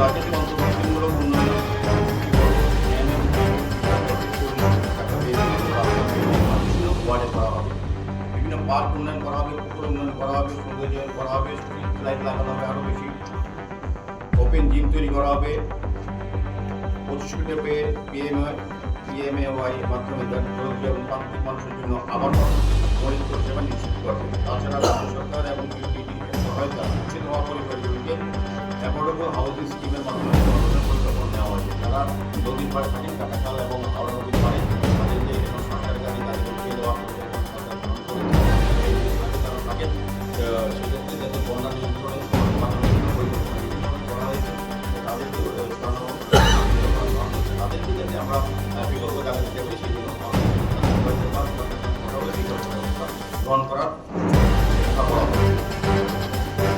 Budget অন্তর্ভুক্তিমূলক উন্নয়ন ওয়ার্ডে করা হবে, বিভিন্ন পার্ক উন্নয়ন করা হবে, পুকুর উন্নয়ন করা হবে, সৌন্দর্যায়ন করা হবে, স্ট্রিট লাইট লাগানো হবে আরও বেশি, ওপেন জিম তৈরি করা হবে, 25 কোটি পিএমএওয়াই এর মাধ্যমে দরিদ্র এবং প্রান্তিক মানুষের জন্য আবার মৌলিক পরিষেবা নিশ্চিত করবে। তাছাড়া রাজ্য সরকার এবং ইউটিলিটি সহায়তা উচ্ছেদ হওয়া পরিবারগুলিকে অ্যাফোর্ডেবল হাউজিং স্কিমের মাধ্যমে পরিকল্পনা নেওয়া হয়েছে। যারা নদীর পাড়ে থাকেন, কাটাখাল এবং হাওড়া নদীর পাড়ে তাদেরকে সরকারের কাছে তাদেরকে দেওয়া থাকেন, সেক্ষেত্রে যাতে বন্যা নিয়ন্ত্রণে করা হয়েছে তাদেরকে যাতে আমরা বিকল্প জায়গা দিতে পারি সেই জন্য গ্রহণ করার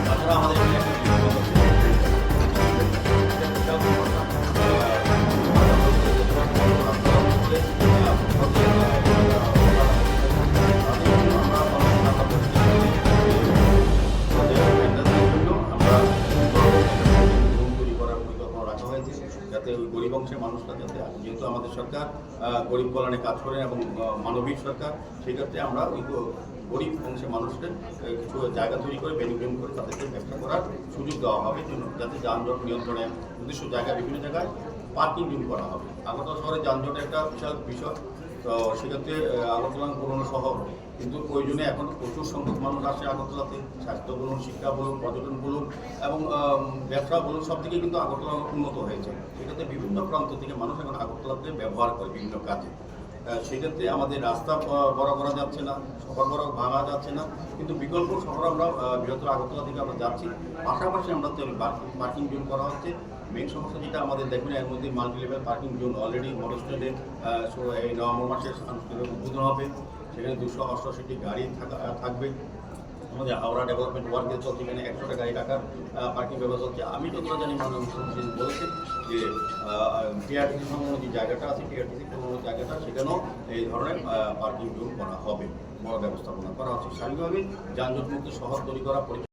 তাছাড়া আমাদের যাতে ওই গরিব অংশের মানুষরা যাতে, যেহেতু আমাদের সরকার গরিব কল্যাণে কাজ করেন এবং মানবিক সরকার, সেক্ষেত্রে আমরা ওই গরিব অংশের মানুষদের কিছু জায়গা তৈরি করে বেনিফিট করে তাদেরকে ব্যবসা করার সুযোগ দেওয়া হবে, যাতে যানজট নিয়ন্ত্রণে নির্দিষ্ট জায়গায় বিভিন্ন জায়গায় পার্কিং জোন করা হবে। আগরতলা শহরে যানজট একটা বিশাল বিষয়, তো সেক্ষেত্রে আগরতলা পুরনো শহর, কিন্তু প্রয়োজনে এখন প্রচুর সংখ্যক মানুষ আসে আগরতলাতে, স্বাস্থ্য বলুন, শিক্ষা বলুন, পর্যটন বলুন এবং ব্যবসা বলুন, সব দিকে কিন্তু আগরতলা উন্নত হয়েছে। সেক্ষেত্রে বিভিন্ন প্রান্ত থেকে মানুষ এখন আগরতলাতে ব্যবহার করে বিভিন্ন কাজে। সেক্ষেত্রে আমাদের রাস্তা বড় করা যাচ্ছে না, শহর বড় ভাঙা যাচ্ছে না, কিন্তু বিকল্প শহর আমরা বৃহত্তর আগরতলা থেকে আমরা যাচ্ছি। পাশাপাশি আমরা পার্কিং জোন করা হচ্ছে। মেন সমস্যা যেটা আমাদের দেখবেন, এর মধ্যে multi level parking zone already model স্ট্যান্ডে এই নভেম্বর মাসে আনুষ্ঠানিক উদ্বোধন হবে। সেখানে 288টি গাড়ি থাকবে। আমাদের হাওড়া ডেভেলপমেন্ট ওয়ার্কে চলছে, এখানে 100টা গাড়ি রাখার পার্কিং ব্যবস্থা হচ্ছে। আমি যতটা জানি মাননীয় মুখ্যমন্ত্রী বলেছেন যে টিআরটিসি সংলগ্ন যে জায়গাটা আছে, টিআরটিসি সংলগ্ন জায়গাটা, সেখানেও এই ধরনের পার্কিং জোন করা হবে, বড় ব্যবস্থাপনা করা হচ্ছে। স্বাভাবিকভাবে যানজট মুক্ত শহর তৈরি করা